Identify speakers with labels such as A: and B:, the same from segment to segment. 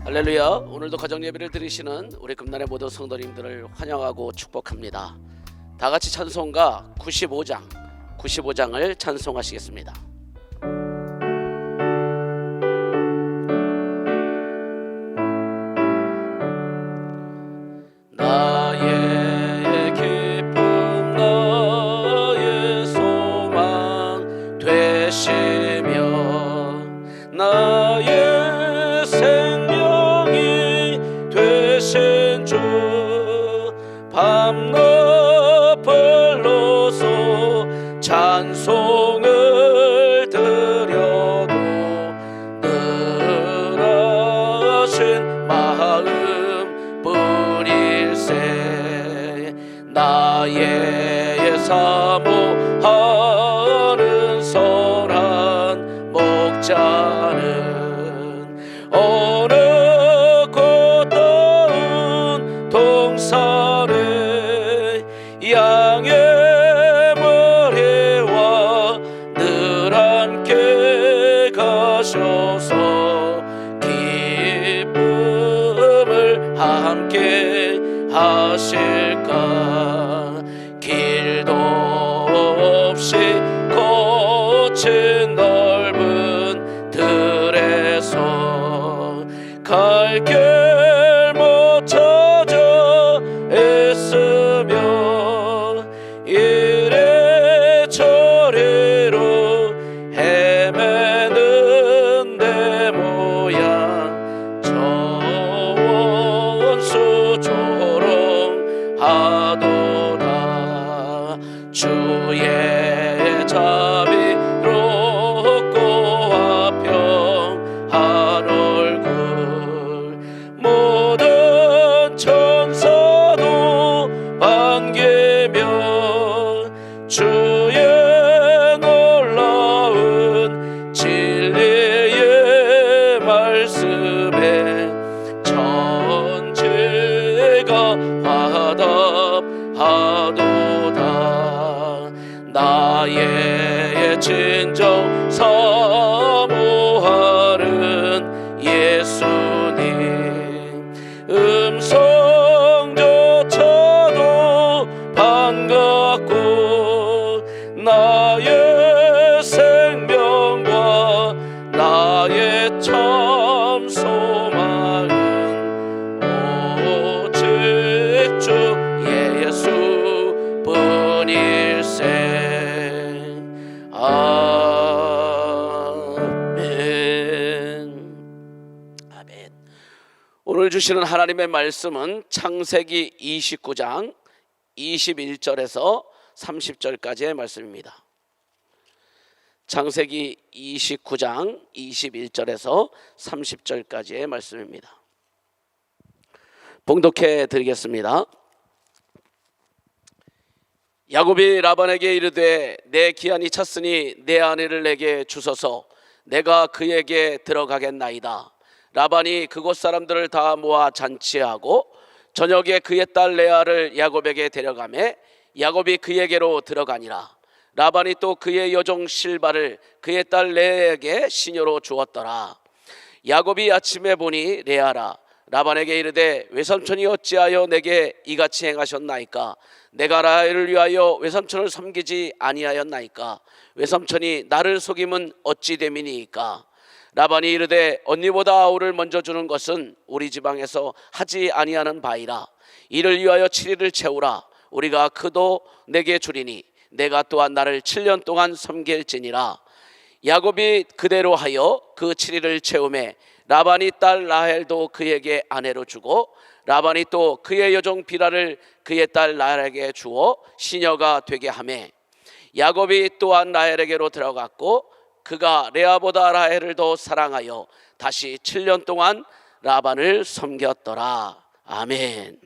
A: 할렐루야. 오늘도 가정 예배를 드리시는 우리 금난의 모든 성도님들을 환영하고 축복합니다. 다 같이 찬송가 95장을 찬송하시겠습니다. 나의 기쁨 나의 소망 되시며 나의 생명이 되신 주 밤낮 불러서 찬송을 드려도 늘 하신 마음 뿐일세. 나의 사모하는 선한 목자는 어느 꽃다운 동산에 양의 머리와 늘 함께 가셔서 기쁨을 함께 하실까. 길도 없이 거친 넓은 들에서 갈 길 못 찾아 애쓰며 이래저래로 헤매는 내 모양 저 원수처럼 하도다. 주의 자비롭고 화평한 얼굴 모든 천사도 반기며 주의 놀라운 진리의 말씀에 천지가 화답하도다. 나의 진정 사모하는 예수님 음성조차도 반갑고 나의 생명과 나의 참 소망은 오직 주 예수 뿐일세. 아멘. 오늘 주시는 하나님의 말씀은 창세기 29장 21절에서 30절까지의 말씀입니다. 창세기 29장 21절에서 30절까지의 말씀입니다. 봉독해 드리겠습니다. 야곱이 라반에게 이르되 내 기한이 찼으니 내 아내를 내게 주소서 내가 그에게 들어가겠나이다. 라반이 그곳 사람들을 다 모아 잔치하고 저녁에 그의 딸 레아를 야곱에게 데려가매 야곱이 그에게로 들어가니라. 라반이 또 그의 여종 실바를 그의 딸 레아에게 시녀로 주었더라. 야곱이 아침에 보니 레아라. 라반에게 이르되 외삼촌이 어찌하여 내게 이같이 행하셨나이까? 내가 라헬을 위하여 외삼촌을 섬기지 아니하였나이까? 외삼촌이 나를 속임은 어찌 됨이니이까? 라반이 이르되 언니보다 아우를 먼저 주는 것은 우리 지방에서 하지 아니하는 바이라. 이를 위하여 7일을 채우라. 우리가 그도 내게 주리니 내가 또한 나를 7년 동안 섬길지니라. 야곱이 그대로 하여 그 7일을 채우매 라반이 딸 라헬도 그에게 아내로 주고 라반이 또 그의 여종 비라를 그의 딸 라헬에게 주어 시녀가 되게 하매 야곱이 또한 라헬에게로 들어갔고 그가 레아보다 라헬을 더 사랑하여 다시 7년 동안 라반을 섬겼더라. 아멘.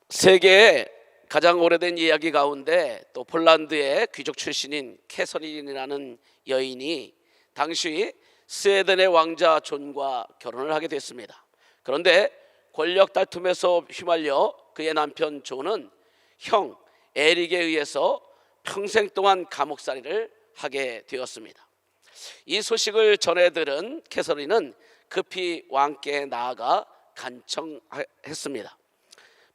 A: 세계의 가장 오래된 이야기 가운데 또 폴란드의 귀족 출신인 캐서린이라는 여인이 당시 스웨덴의 왕자 존과 결혼을 하게 됐습니다. 그런데 권력 다툼에서 휘말려 그의 남편 존은 형 에릭에 의해서 평생 동안 감옥살이를 하게 되었습니다. 이 소식을 전해 들은 캐서린은 급히 왕께 나아가 간청했습니다.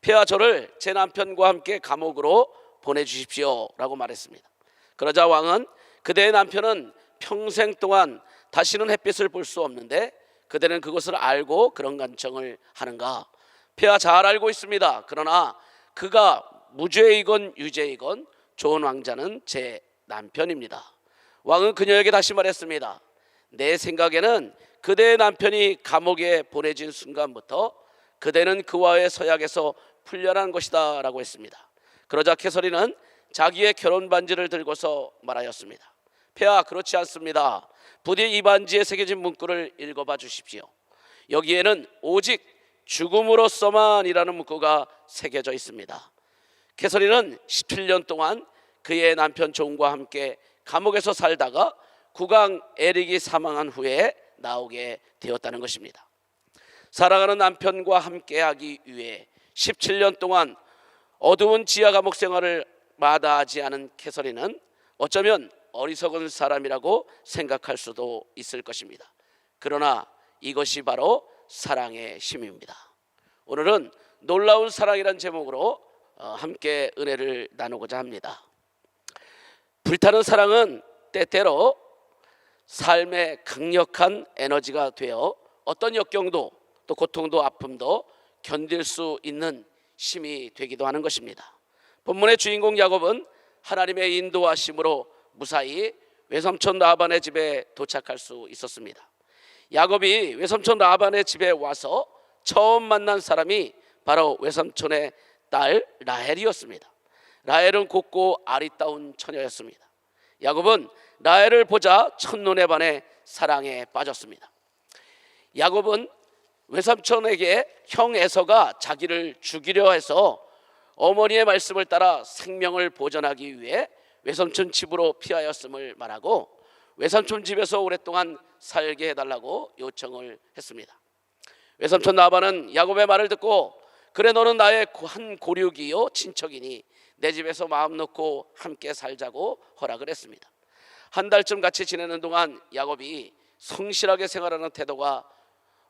A: 폐하 저를 제 남편과 함께 감옥으로 보내주십시오 라고 말했습니다. 그러자 왕은 그대의 남편은 평생 동안 다시는 햇빛을 볼 수 없는데 그대는 그것을 알고 그런 간청을 하는가? 폐하 잘 알고 있습니다. 그러나 그가 무죄이건 유죄이건 좋은 왕자는 제 남편입니다. 왕은 그녀에게 다시 말했습니다. 내 생각에는 그대의 남편이 감옥에 보내진 순간부터 그대는 그와의 서약에서 풀려난 것이다 라고 했습니다. 그러자 캐서린은 자기의 결혼 반지를 들고서 말하였습니다. 폐하, 그렇지 않습니다. 부디 이 반지에 새겨진 문구를 읽어봐 주십시오. 여기에는 오직 죽음으로서만이라는 문구가 새겨져 있습니다. 캐서린은 17년 동안 그의 남편 존과 함께 감옥에서 살다가 국왕 에릭이 사망한 후에 나오게 되었다는 것입니다. 사랑하는 남편과 함께하기 위해 17년 동안 어두운 지하 감옥 생활을 마다하지 않은 캐서린은 어쩌면 어리석은 사람이라고 생각할 수도 있을 것입니다. 그러나 이것이 바로 사랑의 힘입니다. 오늘은 놀라운 사랑이란 제목으로 함께 은혜를 나누고자 합니다. 불타는 사랑은 때때로 삶의 강력한 에너지가 되어 어떤 역경도 또 고통도 아픔도 견딜 수 있는 힘이 되기도 하는 것입니다. 본문의 주인공 야곱은 하나님의 인도하심으로 무사히 외삼촌 라반의 집에 도착할 수 있었습니다. 야곱이 외삼촌 라반의 집에 와서 처음 만난 사람이 바로 외삼촌의 딸 라헬이었습니다. 라헬은 곱고 아리따운 처녀였습니다. 야곱은 라헬을 보자 첫눈에 반해 사랑에 빠졌습니다. 야곱은 외삼촌에게 형 에서가 자기를 죽이려 해서 어머니의 말씀을 따라 생명을 보존하기 위해 외삼촌 집으로 피하였음을 말하고 외삼촌 집에서 오랫동안 살게 해달라고 요청을 했습니다. 외삼촌 라반은 야곱의 말을 듣고 그래 너는 나의 한 고륙이요 친척이니 내 집에서 마음 놓고 함께 살자고 허락을 했습니다. 한 달쯤 같이 지내는 동안 야곱이 성실하게 생활하는 태도가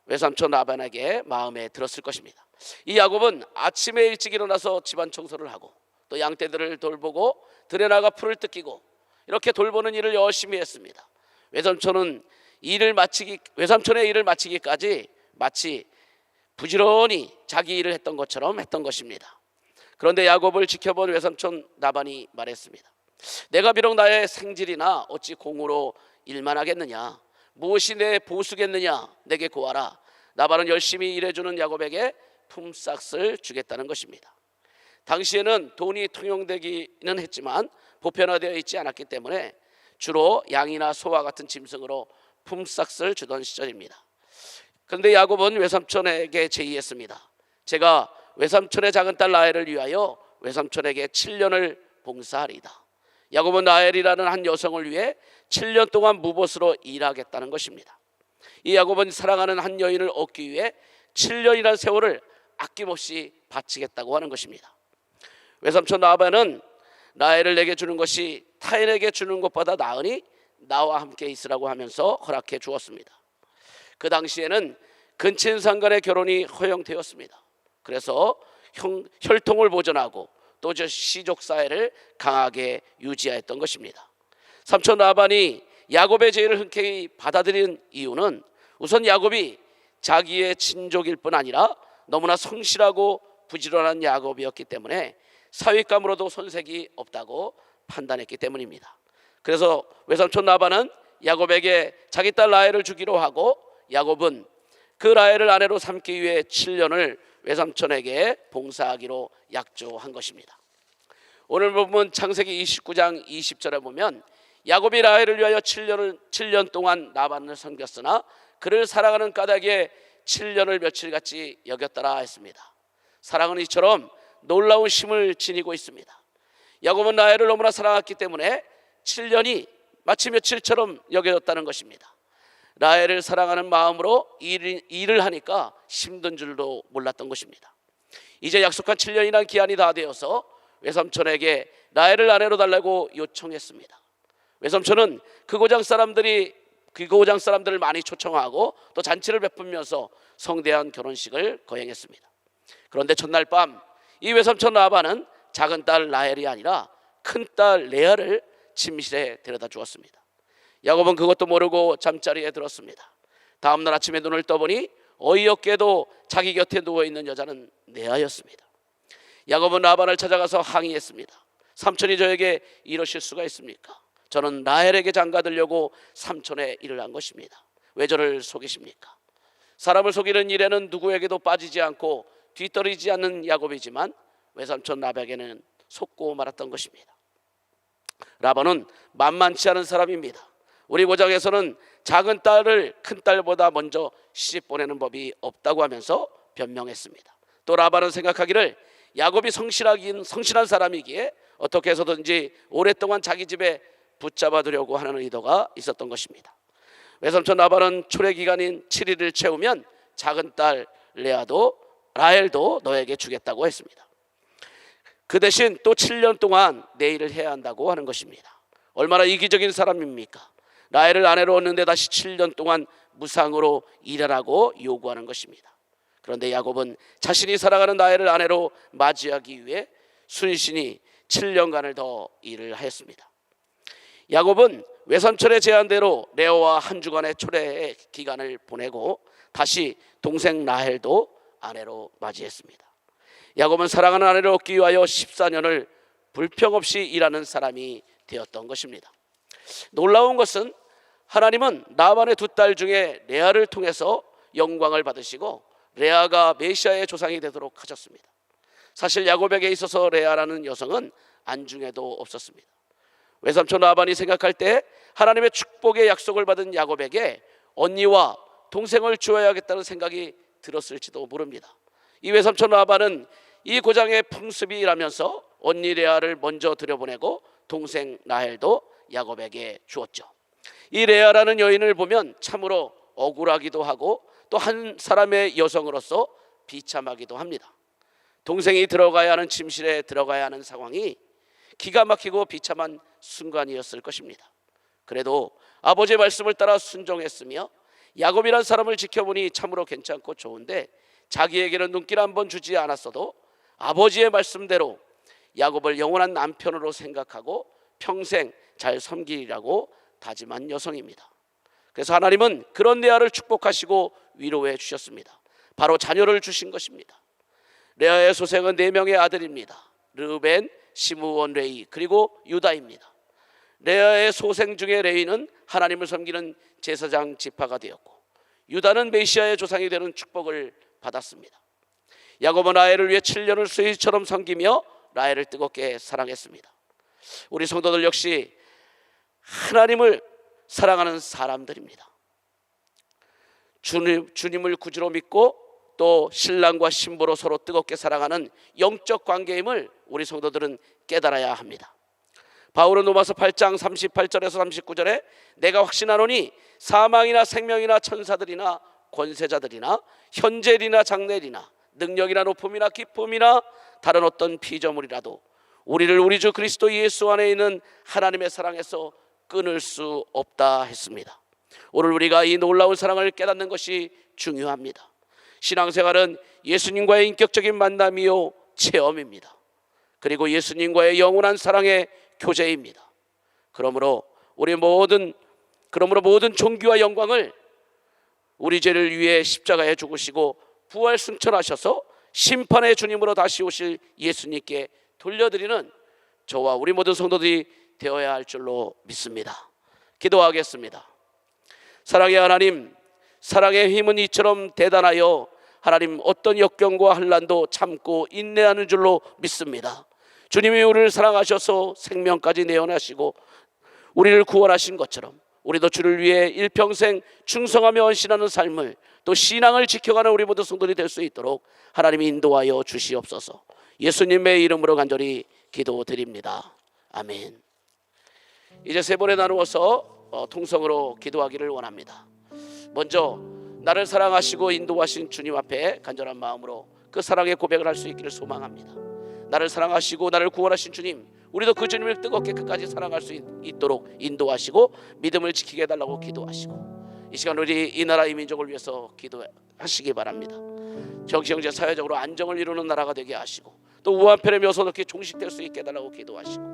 A: 외삼촌 라반에게 마음에 들었을 것입니다. 이 야곱은 아침에 일찍 일어나서 집안 청소를 하고 또 양떼들을 돌보고 들에 나가 풀을 뜯기고 이렇게 돌보는 일을 열심히 했습니다. 외삼촌의 일을 마치기까지 마치 부지런히 자기 일을 했던 것처럼 했던 것입니다. 그런데 야곱을 지켜본 외삼촌 라반이 말했습니다. 내가 비록 나의 생질이나 어찌 공으로 일만 하겠느냐, 무엇이 내 보수겠느냐, 내게 구하라. 라반은 열심히 일해주는 야곱에게 품삯을 주겠다는 것입니다. 당시에는 돈이 통용되기는 했지만 보편화되어 있지 않았기 때문에 주로 양이나 소와 같은 짐승으로 품삯을 주던 시절입니다. 그런데 야곱은 외삼촌에게 제의했습니다. 제가 외삼촌의 작은 딸 라헬을 위하여 외삼촌에게 7년을 봉사하리이다. 야곱은 라헬이라는 한 여성을 위해 7년 동안 무보수로 일하겠다는 것입니다. 이 야곱은 사랑하는 한 여인을 얻기 위해 7년이라는 세월을 아낌없이 바치겠다고 하는 것입니다. 외삼촌 라반은 라헬을 내게 주는 것이 타인에게 주는 것보다 나으니 나와 함께 있으라고 하면서 허락해 주었습니다. 그 당시에는 근친상간의 결혼이 허용되었습니다. 그래서 혈통을 보존하고 또 시족 사회를 강하게 유지하였던 것입니다. 삼촌 라반이 야곱의 제의를 흔쾌히 받아들인 이유는 우선 야곱이 자기의 친족일 뿐 아니라 너무나 성실하고 부지런한 야곱이었기 때문에 사윗감으로도 손색이 없다고 판단했기 때문입니다. 그래서 외삼촌 라반은 야곱에게 자기 딸 라헬을 주기로 하고 야곱은 그 라헬을 아내로 삼기 위해 7년을 외삼촌에게 봉사하기로 약조한 것입니다. 오늘 보면 창세기 29장 20절에 보면 야곱이 라헬을 위하여 7년 동안 라반을 섬겼으나 그를 사랑하는 까닭에 7년을 며칠같이 여겼더라 했습니다. 사랑은 이처럼 놀라운 힘을 지니고 있습니다. 야곱은 라헬을 너무나 사랑했기 때문에 7년이 마치 며칠처럼 여겨졌다는 것입니다. 라헬을 사랑하는 마음으로 일을 하니까 힘든 줄도 몰랐던 것입니다. 이제 약속한 7년이란 기한이 다 되어서 외삼촌에게 라헬을 아내로 달라고 요청했습니다. 외삼촌은 그 고장 사람들이 그 고장 사람들을 많이 초청하고 또 잔치를 베풀면서 성대한 결혼식을 거행했습니다. 그런데 첫날 밤 이 외삼촌 라반은 작은 딸 라헬이 아니라 큰 딸 레아를 침실에 데려다 주었습니다. 야곱은 그것도 모르고 잠자리에 들었습니다. 다음날 아침에 눈을 떠보니 어이없게도 자기 곁에 누워있는 여자는 레아였습니다. 야곱은 라반을 찾아가서 항의했습니다. 삼촌이 저에게 이러실 수가 있습니까? 저는 라헬에게 장가들려고 삼촌의 일을 한 것입니다. 왜 저를 속이십니까? 사람을 속이는 일에는 누구에게도 빠지지 않고 뒤떨어지지 않는 야곱이지만 외삼촌 라반에게는 속고 말았던 것입니다. 라반은 만만치 않은 사람입니다. 우리 고장에서는 작은 딸을 큰 딸보다 먼저 시집 보내는 법이 없다고 하면서 변명했습니다. 또 라반은 생각하기를 야곱이 성실한 사람이기에 어떻게 해서든지 오랫동안 자기 집에 붙잡아 두려고 하는 의도가 있었던 것입니다. 외삼촌 라반은 초래 기간인 7일을 채우면 작은 딸 라헬도 너에게 주겠다고 했습니다. 그 대신 또 7년 동안 내 일을 해야 한다고 하는 것입니다. 얼마나 이기적인 사람입니까? 라헬을 아내로 얻는데 다시 7년 동안 무상으로 일하라고 요구하는 것입니다. 그런데 야곱은 자신이 사랑하는 라헬을 아내로 맞이하기 위해 순신이 7년간을 더 일을 하였습니다. 야곱은 외삼촌의 제안대로 레아와 한 주간의 초래 기간을 보내고 다시 동생 라헬도 아내로 맞이했습니다. 야곱은 사랑하는 아내를 얻기 위하여 14년을 불평 없이 일하는 사람이 되었던 것입니다. 놀라운 것은 하나님은 라반의 두 딸 중에 레아를 통해서 영광을 받으시고 레아가 메시아의 조상이 되도록 하셨습니다. 사실 야곱에게 있어서 레아라는 여성은 안중에도 없었습니다. 외삼촌 라반이 생각할 때 하나님의 축복의 약속을 받은 야곱에게 언니와 동생을 주어야겠다는 생각이 들었을지도 모릅니다. 이 외삼촌 라반은 이 고장의 풍습이라면서 언니 레아를 먼저 들여보내고 동생 라헬도 야곱에게 주었죠. 이 레아라는 여인을 보면 참으로 억울하기도 하고 또 한 사람의 여성으로서 비참하기도 합니다. 동생이 들어가야 하는 침실에 들어가야 하는 상황이 기가 막히고 비참한 순간이었을 것입니다. 그래도 아버지의 말씀을 따라 순종했으며 야곱이란 사람을 지켜보니 참으로 괜찮고 좋은데 자기에게는 눈길 한번 주지 않았어도 아버지의 말씀대로 야곱을 영원한 남편으로 생각하고 평생 잘 섬기리라고 다짐한 여성입니다. 그래서 하나님은 그런 레아를 축복하시고 위로해 주셨습니다. 바로 자녀를 주신 것입니다. 레아의 소생은 4명의 아들입니다. 르우벤, 시므온, 레위 그리고 유다입니다. 레아의 소생 중에 레위는 하나님을 섬기는 제사장 지파가 되었고 유다는 메시아의 조상이 되는 축복을 받았습니다. 야곱은 라헬을 위해 7년을 수의처럼 섬기며 라헬을 뜨겁게 사랑했습니다. 우리 성도들 역시 하나님을 사랑하는 사람들입니다. 주님을 구주로 믿고 또 신랑과 신부로 서로 뜨겁게 사랑하는 영적 관계임을 우리 성도들은 깨달아야 합니다. 바울은 로마서 8장 38절에서 39절에 내가 확신하노니 사망이나 생명이나 천사들이나 권세자들이나 현재일이나 장래일이나 능력이나 높음이나 기쁨이나 다른 어떤 피조물이라도 우리를 우리 주 그리스도 예수 안에 있는 하나님의 사랑에서 끊을 수 없다 했습니다. 오늘 우리가 이 놀라운 사랑을 깨닫는 것이 중요합니다. 신앙생활은 예수님과의 인격적인 만남이요 체험입니다. 그리고 예수님과의 영원한 사랑의 교제입니다. 그러므로 모든 존귀와 영광을 우리 죄를 위해 십자가에 죽으시고 부활 승천하셔서 심판의 주님으로 다시 오실 예수님께 돌려드리는 저와 우리 모든 성도들이 되어야 할 줄로 믿습니다. 기도하겠습니다. 사랑의 하나님, 사랑의 힘은 이처럼 대단하여 하나님 어떤 역경과 환난도 참고 인내하는 줄로 믿습니다. 주님이 우리를 사랑하셔서 생명까지 내어나시고 우리를 구원하신 것처럼 우리도 주를 위해 일평생 충성하며 헌신하는 삶을 또 신앙을 지켜가는 우리 모든 성도들이 될 수 있도록 하나님이 인도하여 주시옵소서. 예수님의 이름으로 간절히 기도드립니다. 아멘. 이제 세 번에 나누어서 통성으로 기도하기를 원합니다. 먼저 나를 사랑하시고 인도하신 주님 앞에 간절한 마음으로 그 사랑의 고백을 할 수 있기를 소망합니다. 나를 사랑하시고 나를 구원하신 주님, 우리도 그 주님을 뜨겁게 끝까지 사랑할 수 있도록 인도하시고 믿음을 지키게 해달라고 기도하시고, 이 시간 우리 이 나라 이 민족을 위해서 기도하시기 바랍니다. 정치, 경제, 사회적으로 안정을 이루는 나라가 되게 하시고, 또 우한편의 묘소롭게 종식될 수 있게 해달라고 기도하시고,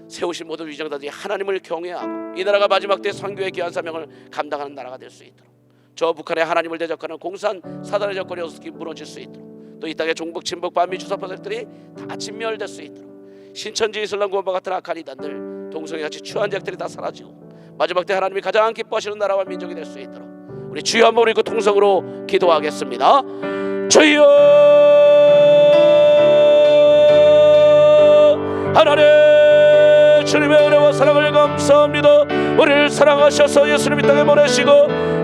A: 세우신 모든 위정자들이 하나님을 경외하고 이 나라가 마지막 때 선교의 귀한 사명을 감당하는 나라가 될 수 있도록, 저 북한의 하나님을 대적하는 공산 사단의 정권이 어떻게 무너질 수 있도록, 또 이 땅의 종북, 친북, 반미 주사파들이 다 진멸될 수 있도록, 신천지 이슬람 구원파 같은 악한 이단들, 동성애같이 추한 죄악들이 다 사라지고 마지막 때 하나님이 가장 기뻐하시는 나라와 민족이 될 수 있도록 우리 주여 한번 읽고 통성으로 기도하겠습니다. 주여 하나님, 주님의 은혜와 사랑을 감사합니다. 우리를 사랑하셔서 예수님 이 땅에 보내시고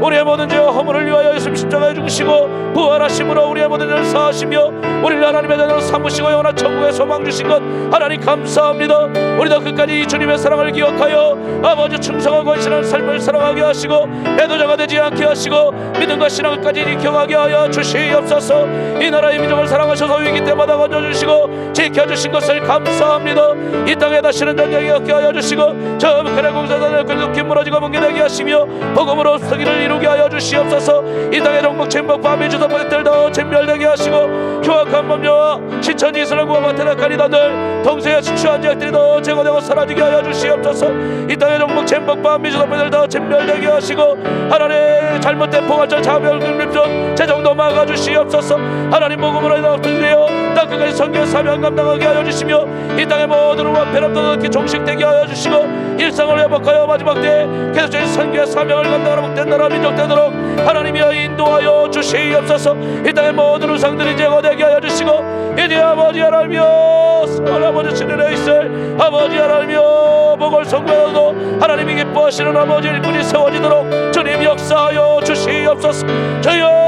A: 우리의 모든 죄와 허물을 위하여 예수님 십자가에 죽으시고 부활하심으로 우리의 모든 죄를 사하시며 우리를 하나님의 자녀로 삼으시고 영원한 천국의 소망 주신 것 하나님 감사합니다. 우리도 끝까지 주님의 사랑을 기억하여 아버지 충성하고 헌신한 삶을 살아가게 하시고 배도자가 되지 않게 하시고 믿음과 신앙까지 익혀가게 하여 주시옵소서. 이 나라의 민족을 사랑하셔서 위기 때마다 건져주시고 지켜주신 것을 감사합니다. 이 땅에 다시는 전쟁이 없게 하여 주시고 저 북한의 공산당을 급속히 무너지고 붕괴되게 하시며 복음으로 서기를 이루게 하여 주시옵소서. 이 땅의 종북, 친북, 반미 주사파들도 진멸되게 하시고 흉악한 범죄와 신천지 이슬람 구원파 타락한 이단들, 동성애 추한 죄악들도 제거되고 사라지게 하여 주시옵소서. 이 땅의 종북, 친북, 반미 주사파들도 진멸되게 하시고 하나님 잘못된 포괄적 자멸금립적 재정도 막아주시옵소서. 하나님 복음으로 인하여 되어 땅 끝까지 선교 사명 감당하게 하여 주시며 이 땅의 모든 우한편함도 이렇게 종식되게 하여 주시고 일상을 회복하여 마지막 때 계속적인 선교의 사명을 감당하는 복된 나라 민족 되도록 하나님이여 인도하여 주시옵소서. 이 땅의 모든 우상들이 제거되게 하여 주시고 이제 아버지 하나님이여 아버지 신의 있을 아버지 하나님이여 복을 선고하여도 하나님이 기뻐하시는 아버지 일꾼이 세워지도록 주님 역사하여 주시옵소서. 저여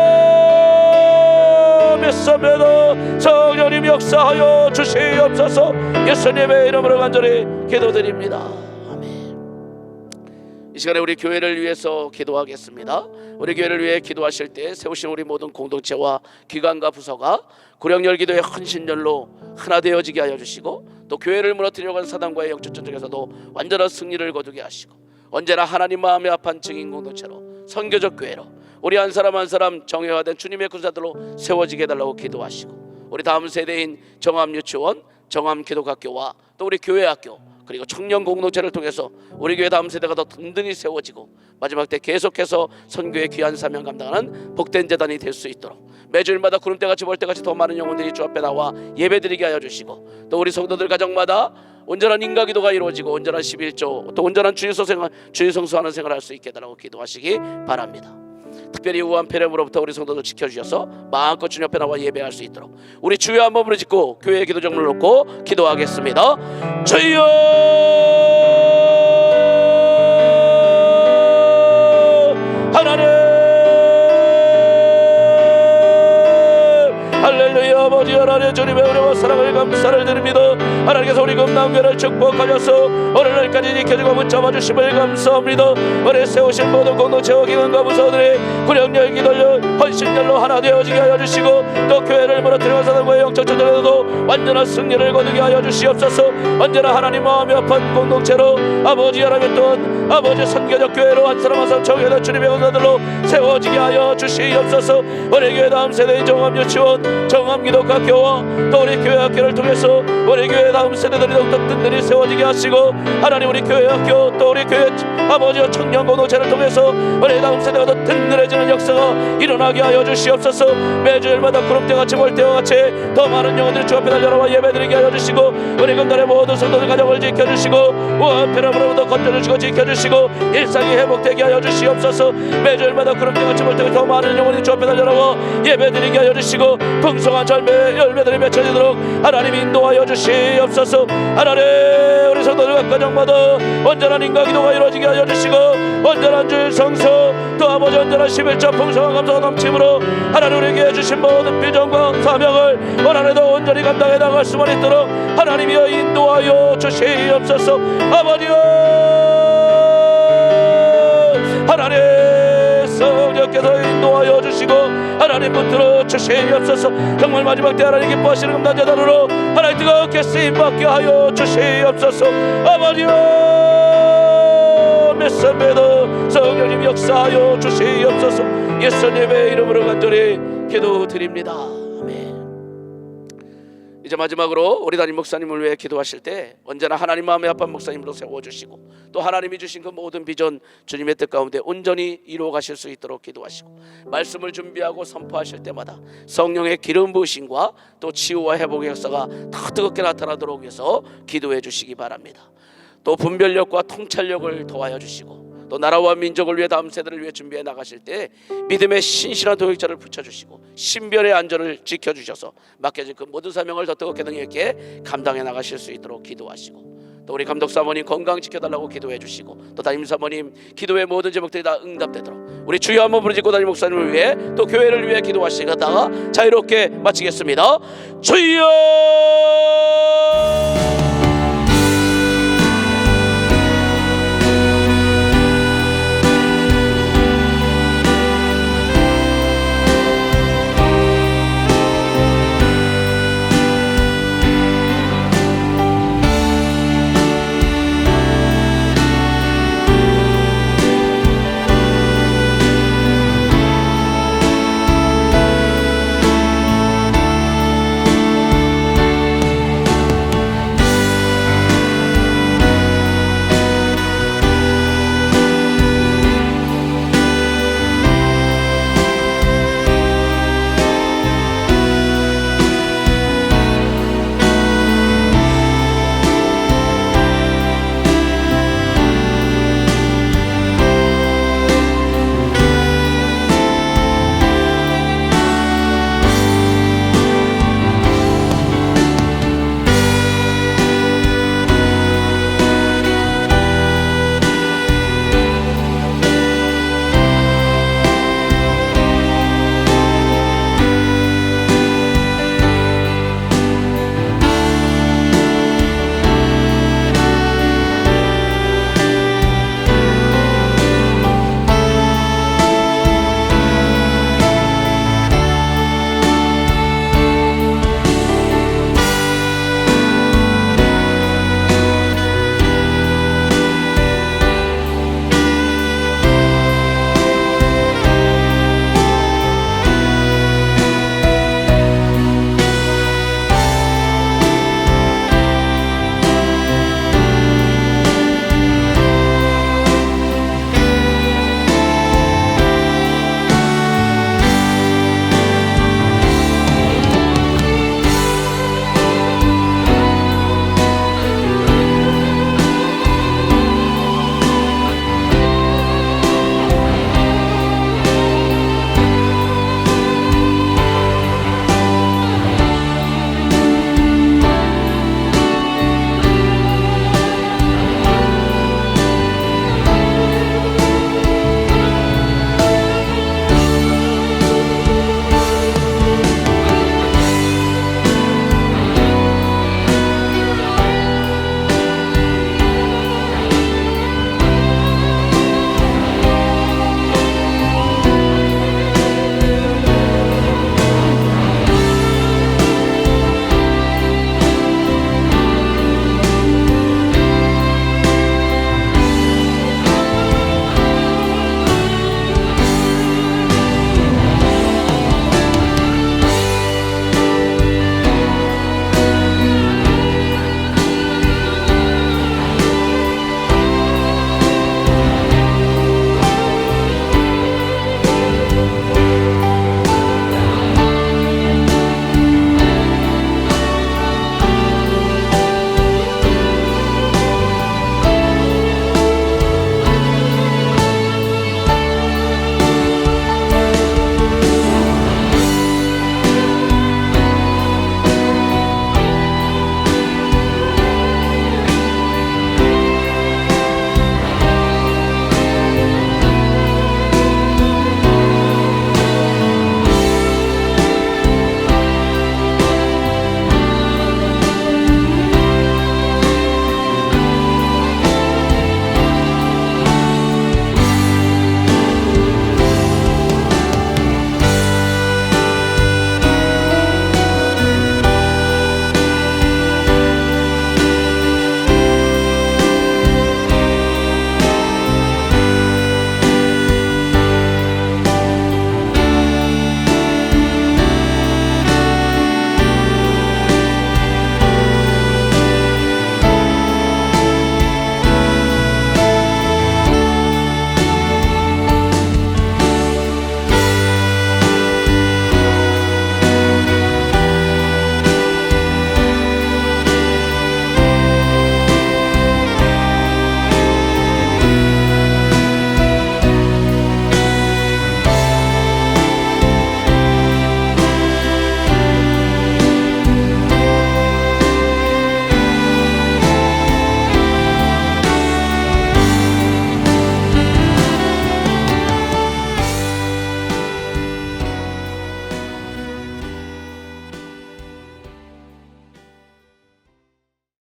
A: 믿습니다. 성령님 역사하여 주시옵소서. 예수님의 이름으로 간절히 기도드립니다. 이 시간에 우리 교회를 위해서 기도하겠습니다. 우리 교회를 위해 기도하실 때 세우신 우리 모든 공동체와 기관과 부서가 구령열 기도의 헌신열로 하나 되어지게 하여 주시고, 또 교회를 무너뜨리려고 하는 사단과의 영적 전쟁에서도 완전한 승리를 거두게 하시고 언제나 하나님 마음에 합한 증인 공동체로 선교적 교회로 우리 한 사람 한 사람 정예화된 주님의 군사들로 세워지게 해달라고 기도하시고, 우리 다음 세대인 정암유치원, 정암기독학교와 또 우리 교회학교 그리고 청년 공동체를 통해서 우리 교회 다음 세대가 더 든든히 세워지고 마지막 때 계속해서 선교의 귀한 사명 감당하는 복된 재단이 될 수 있도록 매주일마다 구름대같이 벌떼같이 더 많은 영혼들이 주 앞에 나와 예배드리게 하여 주시고, 또 우리 성도들 가정마다 온전한 인가기도가 이루어지고 온전한 11조 또 온전한 주의 성수하는 생활을 할 수 있게 해달라고 기도하시기 바랍니다. 특별히 우한폐렴으로부터 우리 성도들 지켜주셔서 마음껏 주님 앞에 나와 예배할 수 있도록 우리 주여 한 번으로 짓고 교회의 기도 정문을 놓고 기도하겠습니다. 주여 하나님 할렐루야. 아버지 하나님 주님의 은혜와 사랑을 감사를 드립니다. 하나님께서 우리 금남교회를 축복하셔서 오늘날까지 지켜주고 붙잡아 주심을 감사합니다. 은혜 세우신 모든 공동체와 기관과 부서들이 구령열 기도열 헌신열로 하나 되어지게 하여 주시고, 또 교회를 무너뜨리는 사단과의 영적 전쟁에서도 완전한 승리를 거두게 하여 주시옵소서. 언제나 하나님 마음이 아픈 공동체로 아버지 하나님 또한 아버지 선교적 교회로 한 사람 한 사람 정예된 주님의 은사들로 세워지게 하여 주시옵소서. 우리 교회 다음 세대인 정암유치원, 정암기독학교와 또 우리 교회 학교를 통해서 우리 교회 다음 세대들이 더욱더 든든히 세워지게 하시고, 하나님 우리 교회 학교 또 우리 교회 아버지와 청년 공동체를 통해서 우리 다음 세대가 더 든든해지는 역사가 일어나게 하여 주시옵소서. 매주일마다 구름대같이 벌떼와 같이 더 많은 영혼들이 주 앞에 달려나와 예배드리게 하여 주시고, 우리 금달의 모든 성도들 가정을 지켜주시고 우한폐렴으로부터 건져주시고 지켜주시고 일상이 회복되게 하여 주시옵소서. 매주일마다 구름대같이 벌떼가 더 많은 영혼이 주 앞에 달려나와 예배드리게 하여 주시고 풍성한 절매 열매들이 맺혀지도록 하나님 인도하여 주시옵소서. 하나님 우리 성도들 각 가정마다 온전한 인가기도가 이루어지게 하여 주시고 온전한 주일 성서 또 아버지 온전한 11조 풍성한 감사가 넘침으로 하나님 우리에게 주신 모든 비전과 사명을 올 한해도 온전히 감당해 나갈 수만 있도록 하나님이여 인도하여 주시옵소서. 아버지여 하나님 성령께서 인도하여 주시고 하나님 하나님 붙들어 주시옵소서. 정말 마지막 때 하나님 기뻐하시는 감당자단으로 하나님 뜨겁게 쓰임받게 하여 주시옵소서. 아버지여 메사메도 성령님 역사하여 주시옵소서. 예수님의 이름으로 간절히 기도드립니다. 아멘. 이제 마지막으로 우리 담임 목사님을 위해 기도하실 때 언제나 하나님 마음에 합한 목사님으로 세워주시고 또 하나님이 주신 그 모든 비전 주님의 뜻 가운데 온전히 이루어 가실 수 있도록 기도하시고 말씀을 준비하고 선포하실 때마다 성령의 기름 부으심과 또 치유와 회복의 역사가 더 뜨겁게 나타나도록 해서 기도해 주시기 바랍니다. 또 분별력과 통찰력을 더하여 주시고 또 나라와 민족을 위해 다음 세대를 위해 준비해 나가실 때 믿음의 신실한 도역자를 붙여주시고 신변의 안전을 지켜주셔서 맡겨진 그 모든 사명을 더 뜨겁게 능력 있게 감당해 나가실 수 있도록 기도하시고 또 우리 감독 사모님 건강 지켜달라고 기도해 주시고 또 담임 사모님 기도의 모든 제목들이 다 응답되도록 우리 주여 한번 부르짖고 담임 목사님을 위해 또 교회를 위해 기도하시다가 자유롭게 마치겠습니다. 주여